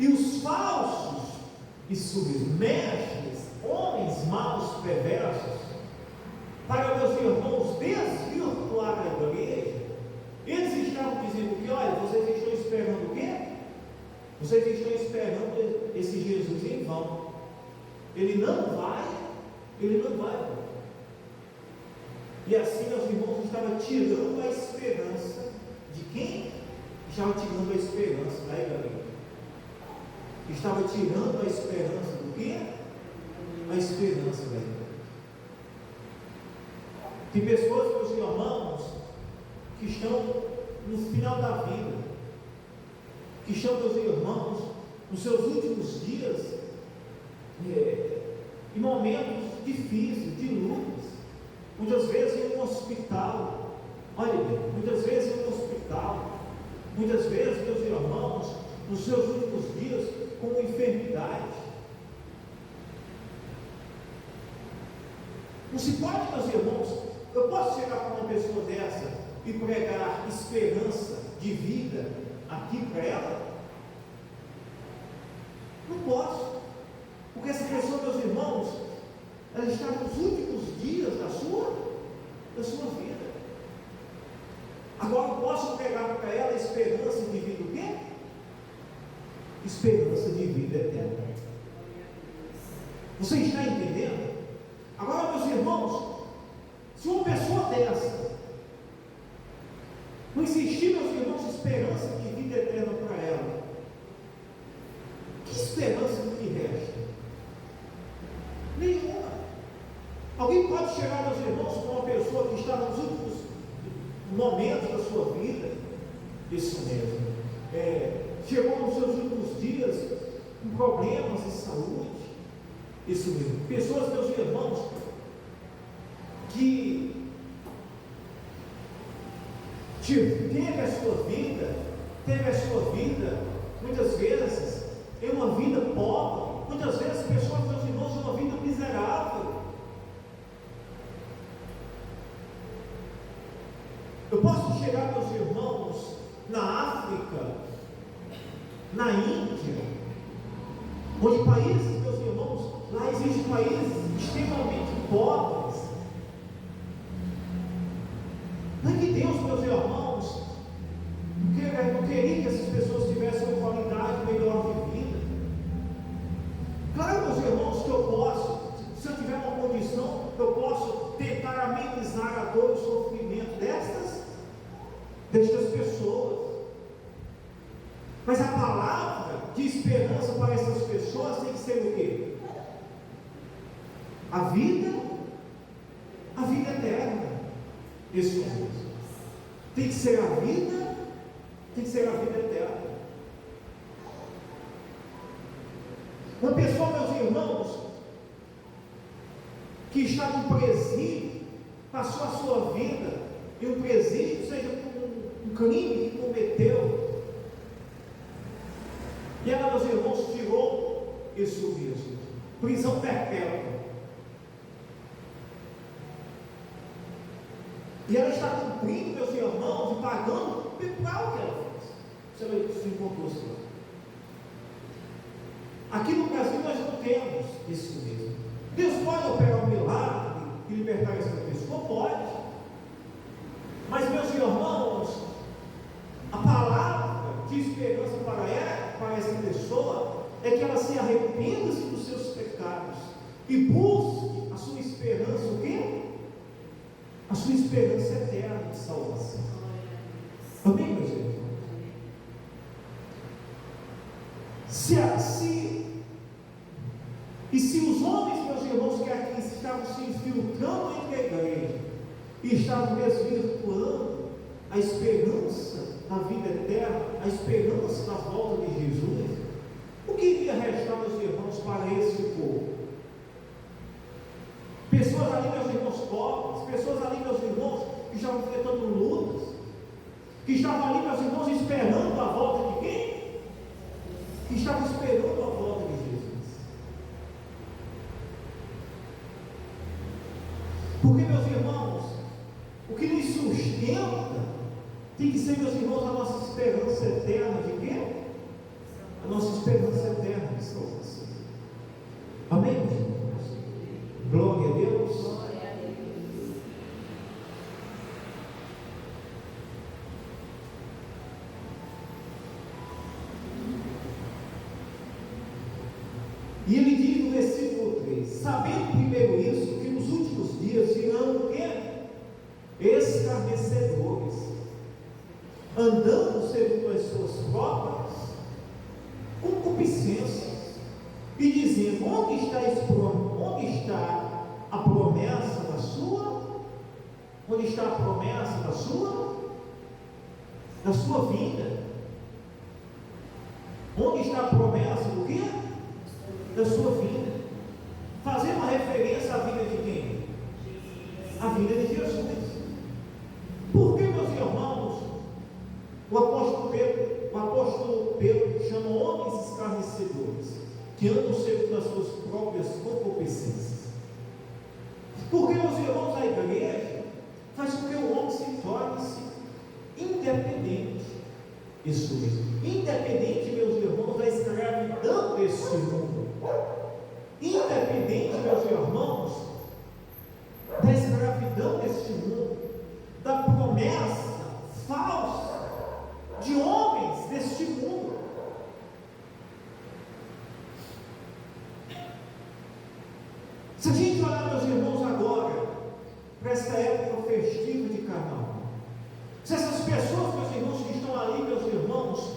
E os falsos e submestres, homens maus, perversos, para, meus irmãos, desvirtuar a igreja, eles estavam dizendo que, olha, vocês estão esperando o quê? Vocês estão esperando esse Jesus em vão. Ele não vai. E assim, meus irmãos, estava tirando a esperança de quem? Estava tirando a esperança da igreja. Estava tirando a esperança do quê? A esperança da igreja. Tem pessoas, meus irmãos, que estão no final da vida, que estão, meus irmãos, nos seus últimos dias, em momentos difíceis, de lutas, muitas vezes em um hospital, olha bem, muitas vezes em um hospital, muitas vezes, meus irmãos, nos seus últimos dias, com enfermidade. Não se pode, meus irmãos, eu posso chegar para uma pessoa dessa e pregar esperança de vida aqui para ela? Não posso, porque essa pessoa, meus irmãos, ela está nos últimos dias da sua vida. Agora eu posso pregar para ela esperança de vida o quê? Esperança de vida eterna. Você está entendendo? Agora, meus irmãos, se uma pessoa dessa não existir, meus irmãos, esperança de vida eterna para ela, que esperança que resta? Nenhuma. Alguém pode chegar, meus irmãos, com uma pessoa que está nos últimos momentos da sua vida? Isso mesmo. Chegou nos seus últimos dias com problemas de saúde? Isso mesmo. Pessoas, meus irmãos, que teve a sua vida, muitas vezes, em uma vida pobre, muitas vezes pessoas, meus irmãos, em uma vida miserável. Eu posso chegar, meus irmãos, na África, na Índia, onde países, meus irmãos, lá existem países extremamente pobres. Não é que Deus, meus irmãos, não queria que essas pessoas tivessem uma qualidade melhor de vida. Claro, meus irmãos, que eu posso, se eu tiver uma condição, eu posso tentar amenizar a dor e o sofrimento destas pessoas. Mas a palavra de esperança para essas pessoas tem que ser o quê? A vida eterna. Isso mesmo. Tem que ser a vida eterna. Uma pessoa, meus irmãos, que está no presídio, passou a sua vida em um presídio, seja por um crime que cometeu, e ela, meus irmãos, tirou isso mesmo, prisão perpétua. E ela está cumprindo, meus irmãos, e pagando para o que ela fez. Você se encontrou assim. Aqui no Brasil nós não temos isso mesmo. Deus pode operar um milagre e libertar essa pessoa? Pode. Mas, meus irmãos, a palavra de esperança para essa pessoa é que ela se arrependa dos seus pecados e busque a sua esperança, o quê? A sua esperança eterna de salvação. Amém, meus irmãos? Se os homens, meus irmãos, que aqui estavam se infiltrando entre a igreja e estavam desvirtuando a esperança da vida eterna, a esperança da volta de Jesus, o que iria restar, meus irmãos, para esse povo? Pessoas ali, meus irmãos, pobres, pessoas ali, meus irmãos, que estavam enfrentando lutas, que estavam ali, meus irmãos, esperando a volta de quem? Que estavam esperando a volta de Jesus. Porque, meus irmãos, o que nos sustenta tem que ser, meus irmãos, a nossa esperança eterna de quê? a nossa esperança eterna de salvação. Amém, meus irmãos? Glória a Deus. E ele diz no versículo 3: sabendo primeiro isso, que nos últimos dias virão o quê? Escarnecedores, andando segundo as suas próprias concupiscências, e dizendo: onde está a promessa da sua? Onde está a promessa da sua vinda? Onde está a promessa do quê? Da sua vida. Fazer uma referência à vida de quem? A vida de Jesus. Por que, meus irmãos, o apóstolo Pedro chama homens escarnecedores, que andam segundo as suas próprias concupiscências? Porque, meus irmãos, a igreja faz com que o homem se torne-se independente. Isso mesmo, independente, meus irmãos, da escravidão desse mundo. Independente, meus irmãos, da escravidão deste mundo, da promessa falsa de homens deste mundo. Se a gente olhar, meus irmãos, agora para essa época festiva de Carnaval, se essas pessoas, meus irmãos, que estão ali, meus irmãos,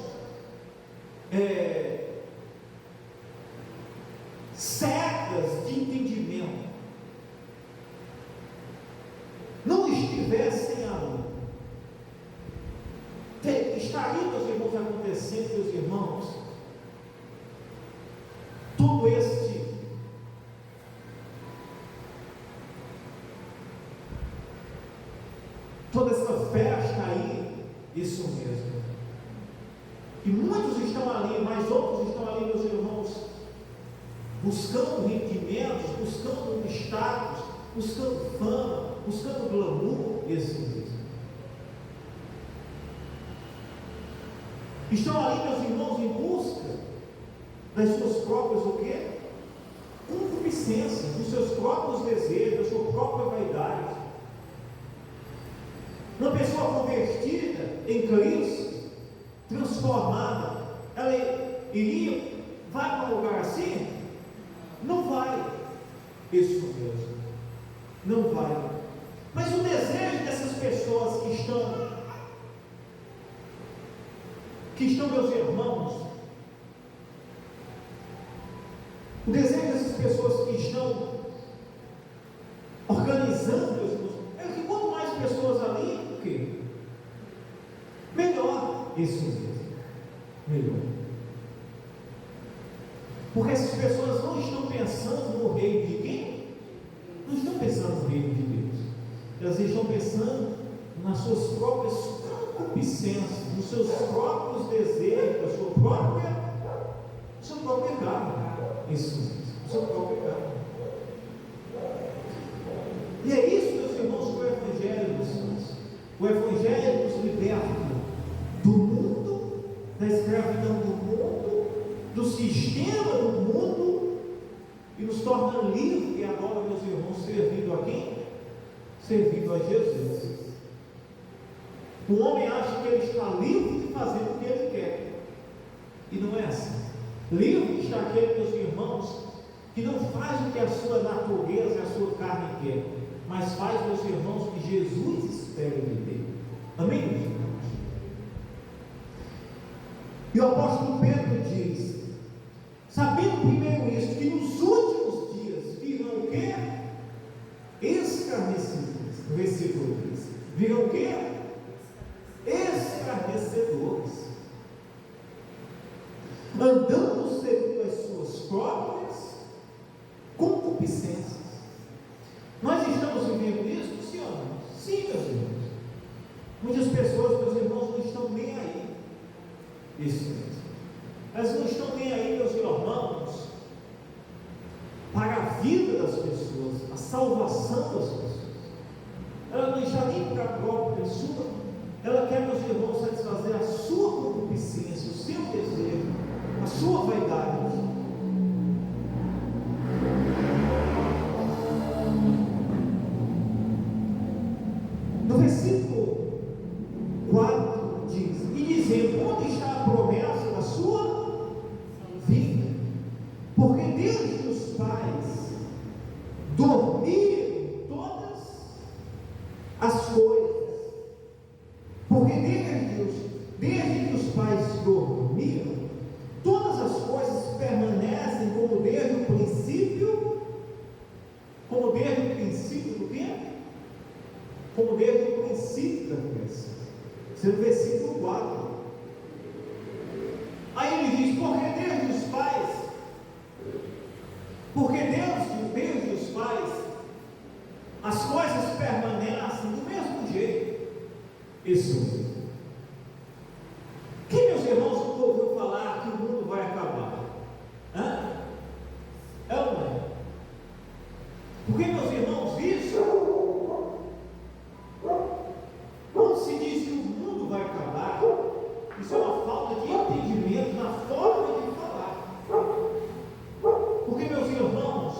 cegas de entendimento, não estivessem ali, estaria, meus irmãos, acontecendo, meus irmãos, toda essa festa aí, isso mesmo. E muitos estão ali, mas outros estão ali, meus irmãos, buscando rendimentos, buscando status, buscando fama, buscando glamour, isso mesmo. Estão ali, meus irmãos, em busca das suas próprias, o quê? Concupiscências, dos seus próprios desejos, da sua própria vaidade. Uma pessoa convertida em Cristo, transformada, ela vai para um lugar assim? Não vai. Isso mesmo, não vai. Mas o desejo dessas pessoas que estão, meus irmãos, o desejo dessas pessoas que estão organizando, meus irmãos, é que quanto mais pessoas ali, o quê? Melhor. Isso mesmo, melhor. Porque essas pessoas não estão pensando no reino de quem? Não estão pensando no reino de Deus. Elas estão pensando nas suas próprias concupiscências, nos seus próprios desejos, da sua própria carne. Isso mesmo, a sua própria carne. E é isso, meus irmãos, que o Evangelho nos faz. O Evangelho nos liberta do mundo, da escravidão do mundo, do sistema do mundo, e nos torna livres, e agora, meus irmãos, servindo a quem? Servindo a Jesus. O homem acha que ele está livre de fazer o que ele quer, e não é assim. Livre está aquele, meus irmãos, que não faz o que a sua natureza e a sua carne quer, mas faz, meus irmãos, o que Jesus espera de dele. Amém, meus irmãos? E o apóstolo Pedro diz: sabendo primeiro isso, que nos últimos dias virão o quê? Escarnecedores. No versículo 3. Virão o quê? Escarnecedores, andando segundo as suas próprias concupiscências. Nós estamos vivendo isso, sim ou não? Sim, meus irmãos. Muitas pessoas, meus irmãos, não estão nem aí. Isso mesmo. Elas não estão nem aí, meus irmãos, para a vida das pessoas, a salvação das pessoas. Ela não está nem para a própria pessoa. Ela quer, meus irmãos, satisfazer a sua concupiscência, o seu desejo, a sua dizem: onde está a promessa da sua vida? Porque desde os pais dormiram todas as coisas. Porque desde que os pais dormiram, todas as coisas permanecem como desde o princípio. Como desde o princípio do quê? Como desde o princípio da criação. Isso é no versículo 4. Aí ele diz: porque desde os pais, porque desde os pais, as coisas permanecem do mesmo jeito. Isso mesmo. Quem, meus irmãos, nunca ouviu falar que o mundo vai acabar? Hã? É ou não é? Porque, meus irmãos, isso, quando se diz que o mundo vai acabar, isso é uma falta de entendimento na forma de falar. Porque, meus irmãos,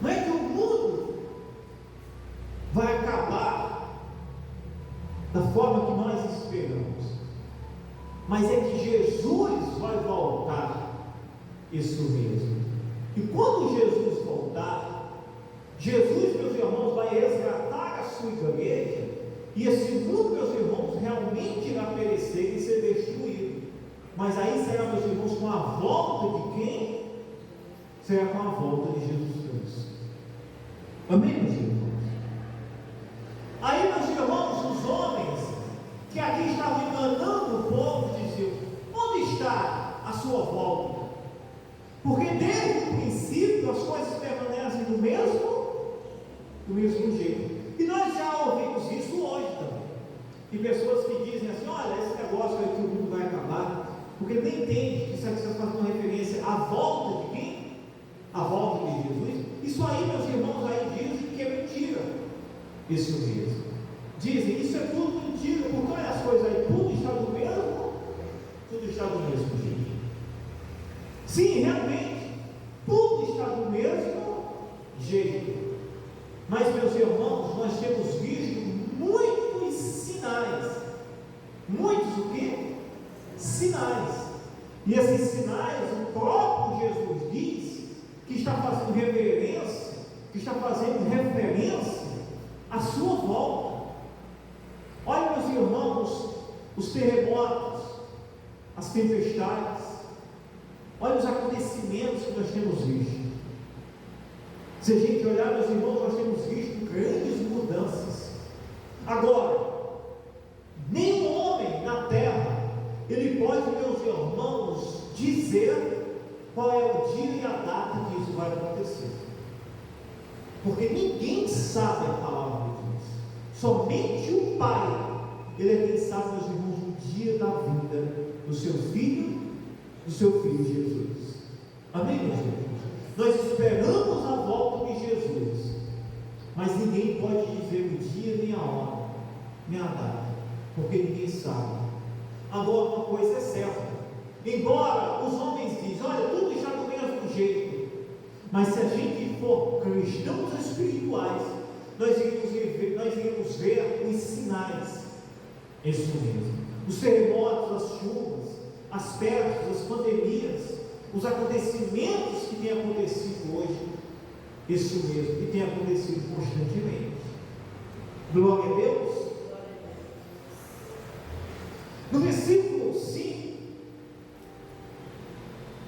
não é que o mundo vai acabar da forma que nós esperamos, mas é que Jesus vai voltar. Isso mesmo. E quando Jesus voltar, Jesus, meus irmãos, vai resgatar a sua igreja, e esse mundo, meus irmãos, realmente irá perecer e ser destruído. Mas aí será, meus irmãos, com a volta de quem? Será com a volta de Jesus Cristo. Amém, meus irmãos? Aí, meus irmãos, os homens que aqui estavam enganando o povo diziam: onde está a sua volta? Porque desde o princípio as coisas permanecem do mesmo jeito. E nós já ouvimos isso hoje também. Tem pessoas que dizem assim: olha, esse negócio aí que o mundo vai acabar, porque nem entende que isso aqui está fazendo referência à volta de quem? À volta de Jesus. Isso aí, meus irmãos, aí dizem que é mentira. Isso mesmo. Dizem, isso é tudo mentira, porque olha as coisas aí, tudo está do mesmo jeito. Sim, realmente, tudo está do mesmo jeito. Mas, meus irmãos, nós temos visto muitos sinais. Muitos o quê? Sinais. E esses sinais, o próprio Jesus diz que está fazendo reverência, que está fazendo referência à sua volta. Olha, meus irmãos, os terremotos, as tempestades. Olha os acontecimentos que nós temos visto. Se a gente olhar, meus irmãos, nós temos visto grandes mudanças. Agora, nenhum homem na terra, ele pode, meus irmãos, dizer qual é o dia e a data que isso vai acontecer. Porque ninguém sabe a palavra de Deus. Somente o Pai, Ele é quem sabe, meus irmãos, o dia da vida do seu filho Jesus. Amém, meus irmãos? Nós esperamos a volta de Jesus, mas ninguém pode dizer o dia, nem a hora, nem a data, porque ninguém sabe. Agora, uma coisa é certa: embora os homens dizem, olha, tudo está do mesmo jeito, mas se a gente for cristãos espirituais, nós iremos ver os sinais. Isso mesmo. Os terremotos, as chuvas, as pestes, as pandemias, os acontecimentos que têm acontecido hoje. Isso mesmo, que tem acontecido constantemente. Glória a Deus. No versículo 5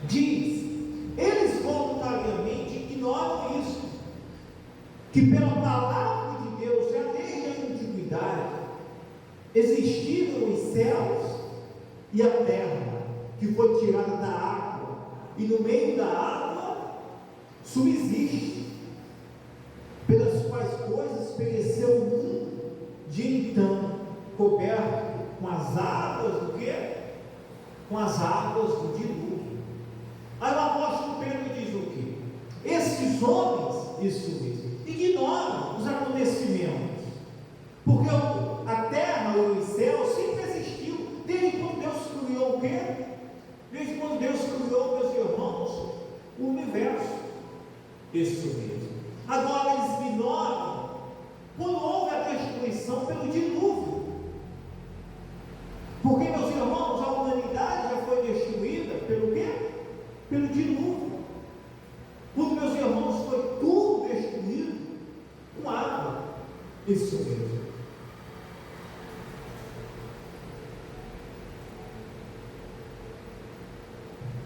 diz: eles voluntariamente ignoram isso, que pela palavra de Deus, já desde a antiguidade, existiram os céus e a terra, que foi tirada da água, e no meio da água subsiste, pelas quais coisas pereceu o mundo de então, coberto com as águas do quê? Com as águas do dilúvio. Aí o apóstolo Pedro diz o quê? Esses homens, isso mesmo, ignoram os acontecimentos, porque a terra e os céus sempre existiu, desde quando Deus criou o quê? Desde quando Deus criou, meus irmãos, o universo. Isso mesmo. Agora eles ignoram quando houve a destruição pelo dilúvio.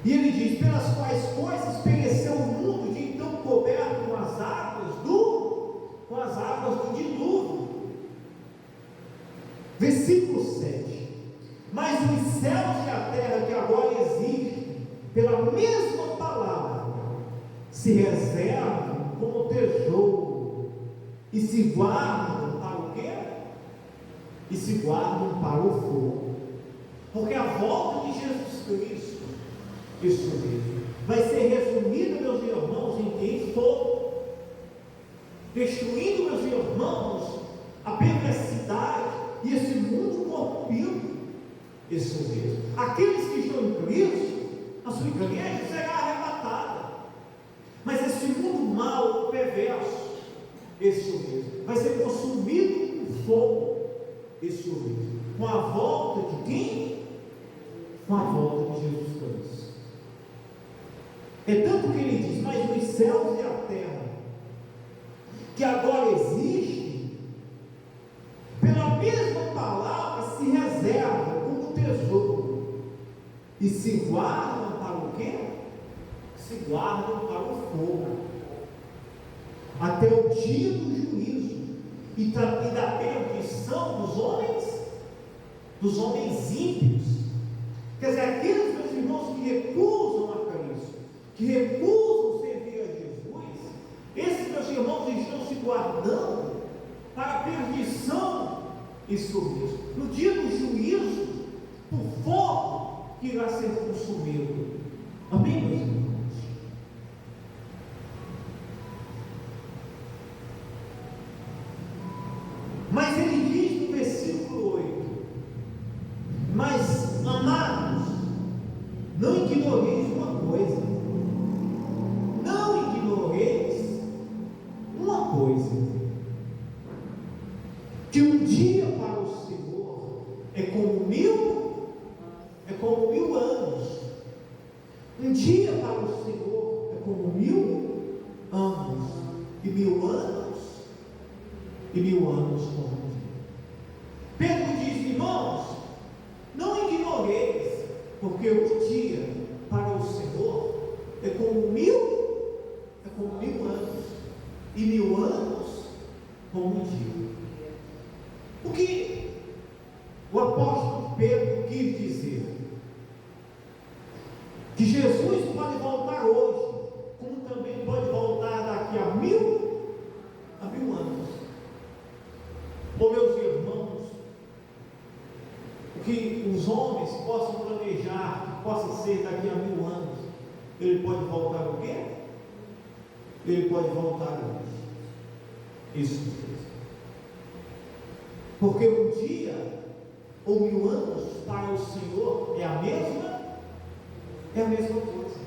E ele diz: pelas quais coisas pereceu o mundo de então coberto com as águas do dilúvio. Versículo 7. Mas os céus e a terra que agora existem, pela mesma palavra, se reservam como tesouro e se guardam para o quê? E se guardam para o fogo. Porque a volta de Jesus Cristo, isso mesmo, vai ser resumida, meus irmãos, em quem? Fogo, destruindo, meus irmãos, a perversidade e esse mundo corrompido. Isso mesmo. Aqueles que estão em Cristo, a sua igreja será arrebatada. Mas esse mundo mau, perverso, isso mesmo, vai ser consumido com fogo. Isso mesmo. Com a volta de quem? Com a volta de Jesus Cristo. É tanto que ele diz: mas os céus e a terra, que agora existem, pela mesma palavra se reservam como tesouro e se guardam para o quê? Se guardam para o fogo, até o dia do juízo e da perdição dos homens ímpios. Quer dizer, aqueles, meus irmãos, que recusam a Cristo, que recusam servir a Jesus, esses, meus irmãos, estão se guardando para a perdição, isso mesmo, no dia do juízo, por fogo que irá ser consumido. Amém, meus irmãos? Mas ele diz no versículo 8: mas, amados, não ignoreis uma coisa, não ignoreis uma coisa, que um dia para o Senhor é como mil anos. Um dia para o Senhor é como 1000 anos, e 1000 anos como um dia. Pedro diz: irmãos, não ignoreis, porque um dia para o Senhor é como 1000 anos, e 1000 anos como um dia. O que o apóstolo Pedro quis dizer? Que Jesus pode voltar hoje, como também pode voltar daqui a 1000 anos. Oh, meus irmãos, que os homens possam planejar, que possa ser daqui a 1000 anos, ele pode voltar o quê? Ele pode voltar hoje. Isso mesmo. Porque um dia ou 1000 anos para o Senhor é a mesma coisa.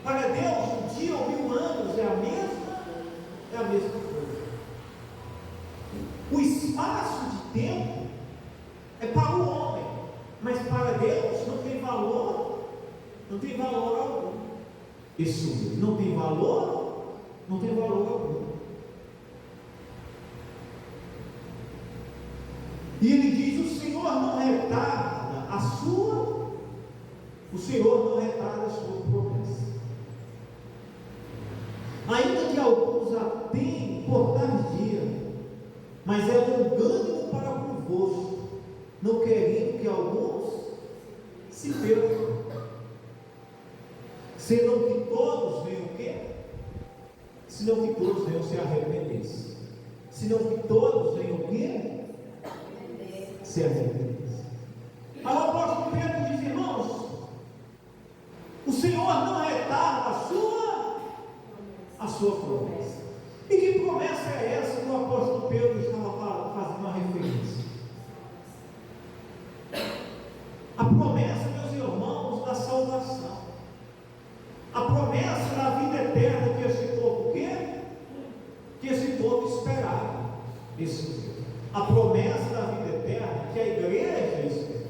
Para Deus, um dia ou 1000 anos é a mesma coisa. O espaço de tempo é para o homem, mas para Deus não tem valor algum. Isso mesmo, não tem valor algum. E ele diz: o Senhor não retarda a sua promessa, ainda que alguns a tenham por tardia, mas é longânimo para convosco, não querendo que alguns se percam, senão que todos venham o quê? Senão que todos venham se arrepender. Senão que todos venham o quê? Se arrepender. Aí o apóstolo Pedro diz: irmãos, o Senhor não retarda a sua promessa. E que promessa é essa que o apóstolo Pedro estava fazendo uma referência? A promessa, meus irmãos, da salvação. A promessa da vida eterna que esse povo o quê? Que esse povo esperava. Isso mesmo. A promessa da vida eterna que a igreja espera.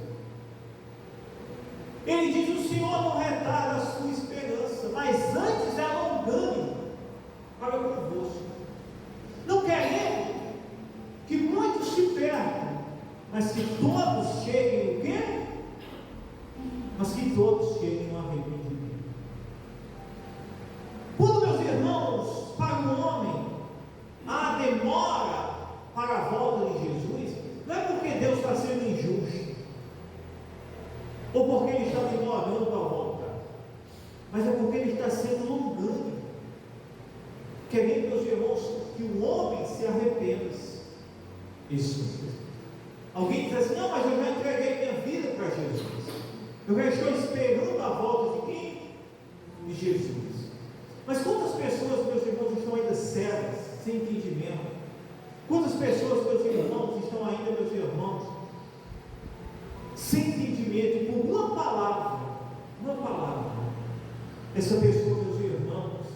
Ele diz: o Senhor não retarda a sua esperança, mas antes é longânimo para convosco, não querendo que muitos se percam, mas que todos cheguem o quê? Mas que todos cheguem ao arrependimento. que o homem se arrependa. Isso. Alguém diz assim: não, mas eu já entreguei minha vida para Jesus. Eu já estou esperando a volta de quem? De Jesus. Mas quantas pessoas, meus irmãos, estão ainda cegas, sem entendimento? Quantas pessoas, meus irmãos, estão ainda, meus irmãos, sem entendimento? E por uma palavra, essa pessoa, meus irmãos,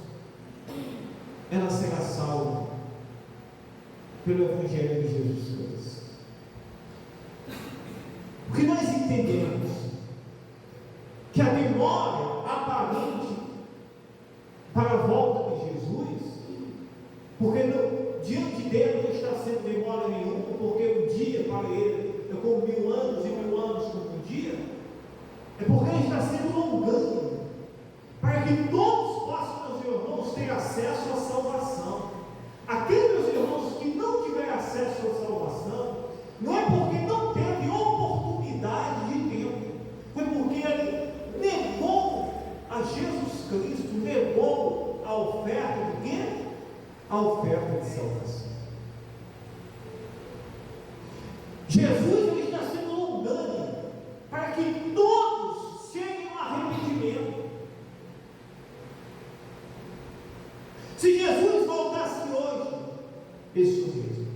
ela será salva pelo Evangelho de Jesus Cristo. Porque nós entendemos que a demora aparente para a volta de Jesus, porque diante dele não está sendo demora nenhuma, porque um dia para ele é como 1000 anos e 1000 anos como um dia, é porque ele está sendo longânimo, para que todos possam, meus irmãos, ter acesso à salvação. Aqueles, meus irmãos, que não tiver acesso à salvação, não é porque não teve oportunidade de tempo, foi porque ele negou a Jesus Cristo, negou a oferta de quê? A oferta de salvação. Jesus, ele está sendo longânimo para que todos cheguem ao arrependimento. Se Jesus voltasse hoje, isso mesmo,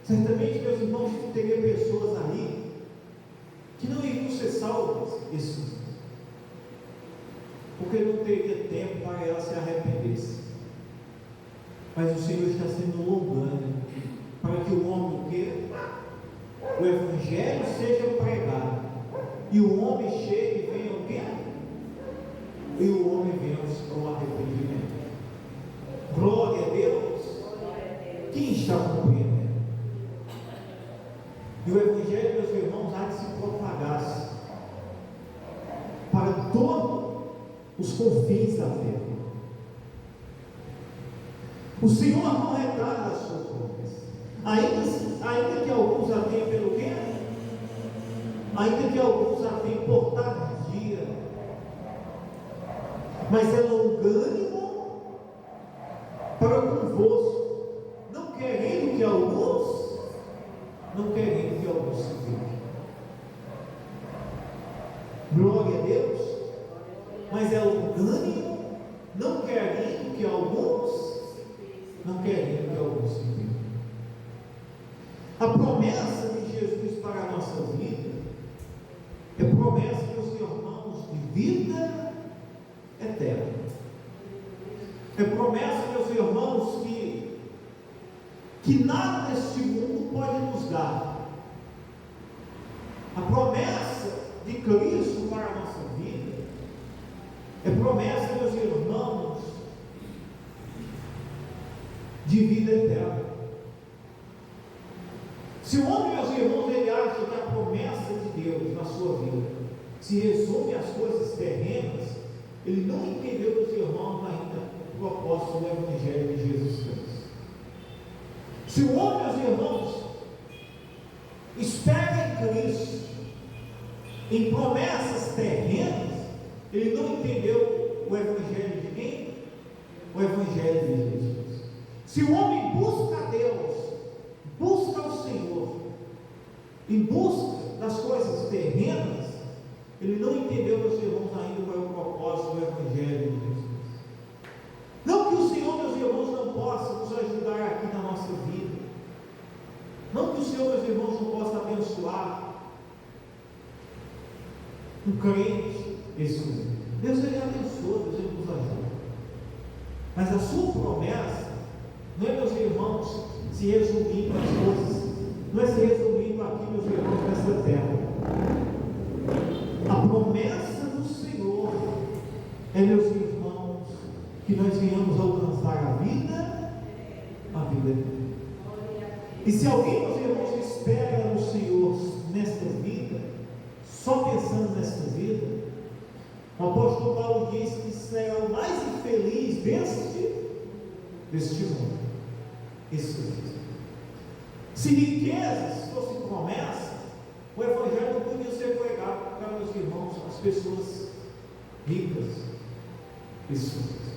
certamente, meus irmãos, teria pessoas ali que não iriam ser salvas, isso mesmo, porque não teria tempo para ela se arrepender. Mas o Senhor está sendo longânimo para que o homem queira, o Evangelho seja pregado, e o homem chegue e venha o quê? E o homem venha ao arrependimento. Glória a Deus. Quem está compreendendo? E o Evangelho, meus irmãos, há de se propagar para todos os confins da terra. O Senhor não retarda as suas promessas, ainda que alguns a tenham pelo quê? Ainda que alguns a tenham por tardia, mas é longânimo para convosco, não querendo que alguns se fiquem. Glória a Deus. Mas é longânimo, não querendo que alguns se fiquem. A promessa de Jesus para a nossa vida é promessa, meus irmãos, de vida eterna. É promessa, meus irmãos, que nada neste mundo pode nos dar. A promessa de Cristo para a nossa vida é promessa, meus irmãos, de vida eterna. Se o homem, meus irmãos, ele acha que a promessa de Deus na sua vida se resume às coisas terrenas, ele não entendeu, meus irmãos, ainda o propósito do Evangelho de Jesus Cristo. Se o homem, meus irmãos, espera em Cristo, em promessas terrenas, ele não entendeu o Evangelho de quem? O Evangelho de Jesus. Se o homem busca a Deus, busca o Senhor, em busca das coisas terrenas, ele não entendeu, meus irmãos, ainda qual é o propósito do Evangelho de Jesus. Não que o Senhor, meus irmãos, não possa nos ajudar aqui na nossa vida. Não que o Senhor, meus irmãos, não possa abençoar um crente. Isso mesmo. Deus, ele abençoa, Deus, ele nos ajuda. Mas a sua promessa não é, meus irmãos, se resumindo as coisas, não é se resumindo aqui, meus irmãos, nesta terra. A promessa do Senhor é, meus irmãos, que nós venhamos alcançar a vida eterna. E se alguém, meus irmãos, espera no Senhor nesta vida, só pensando nesta vida, o apóstolo Paulo diz que será o mais infeliz deste mundo. Isso mesmo. Se riquezas fosse promessa, o Evangelho não podia ser pregado para meus irmãos, as pessoas ricas. Isso mesmo.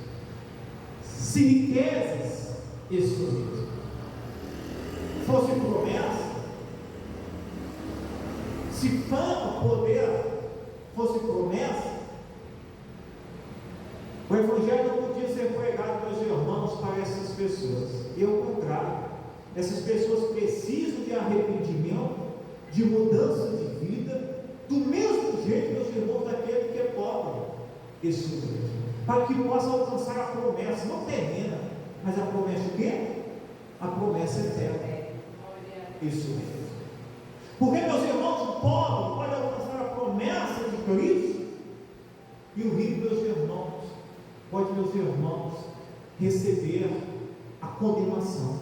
Se riquezas Isso mesmo. Fosse promessa, se fama, poder fosse promessa, o Evangelho não podia ser pregado, meus irmãos, para essas pessoas. E ao contrário, essas pessoas precisam de arrependimento, de mudança de vida, do mesmo jeito, meus irmãos, daquele que é pobre. Isso mesmo. Para que possa alcançar a promessa, não terrena, mas a promessa o quê? A promessa eterna. Isso mesmo. Porque, meus irmãos, o pobre pode alcançar a promessa de Cristo, e o rico, meus irmãos, pode, meus irmãos, receber a condenação.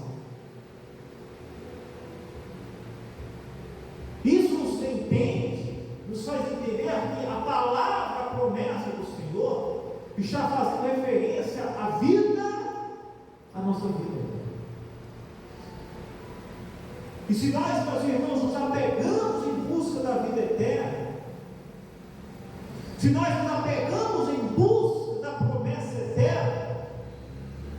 Isso nos entende, nos faz entender que a palavra, a promessa do Senhor, está fazendo referência à vida, à nossa vida. E se nós, meus irmãos, nos apegamos em busca da vida eterna, se nós nos apegamos em busca da promessa eterna,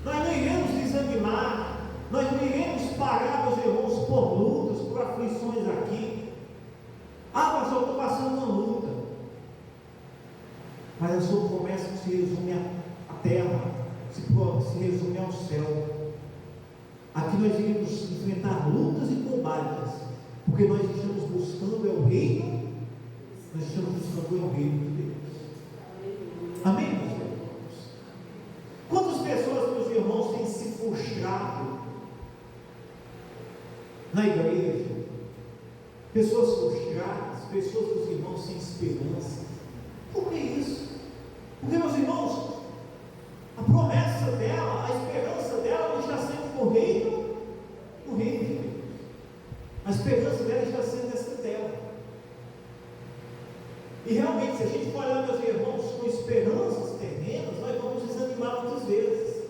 nós não iremos desanimar, nós não iremos parar, meus irmãos, por lutas, por aflições aqui. Ah, mas eu estou passando uma luta. Mas a sua promessa se resume à terra, se resume ao céu. Aqui nós iremos enfrentar lutas e combates, porque nós estamos buscando o reino, nós estamos buscando o reino de Deus. Amém, meus irmãos? Quantas pessoas, meus irmãos, têm se frustrado na igreja? Pessoas frustradas, pessoas, meus irmãos, sem esperança. Por que isso? Porque, meus irmãos, a promessa dela, a esperança dela não está sendo no reino de Deus. A esperança dela está sendo nessa terra. E realmente, se a gente for olhar, meus irmãos, com esperanças terrenas, nós vamos desanimar muitas vezes.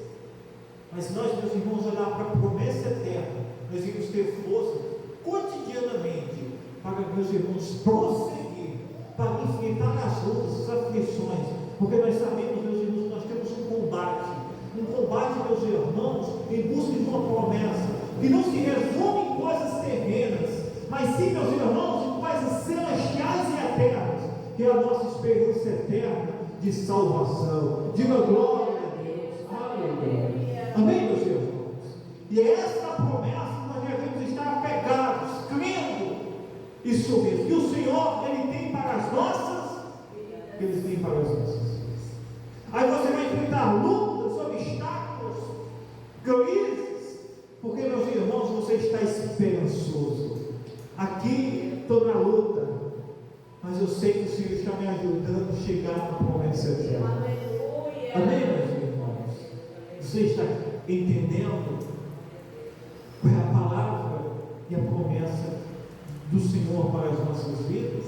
Mas se nós, meus irmãos, olhar para a promessa eterna, nós vamos ter força cotidianamente para, meus irmãos, prosseguir, para enfrentar as lutas, as aflições, porque nós sabemos, meus irmãos, que nós temos um combate, meus irmãos, em busca de uma promessa, que não se resume em coisas terrenas, mas sim, meus irmãos, em coisas celestiais e eternas, que é a nossa esperança eterna de salvação. Diga glória a Deus. Aleluia. Amém, meus irmãos? E é essa promessa que nós devemos estar apegados, crendo isso mesmo, que o Senhor, Ele tem para as nossas, Ele tem para as nossas vidas. Aí você vai enfrentar lutas, obstáculos, crises, porque, meus irmãos, você está esperançoso. Aqui estou na luta, mas eu sei que o Senhor está me ajudando a chegar na promessa eterna. Amém, meus irmãos? Você está entendendo qual é a palavra e a promessa do Senhor para as nossas vidas?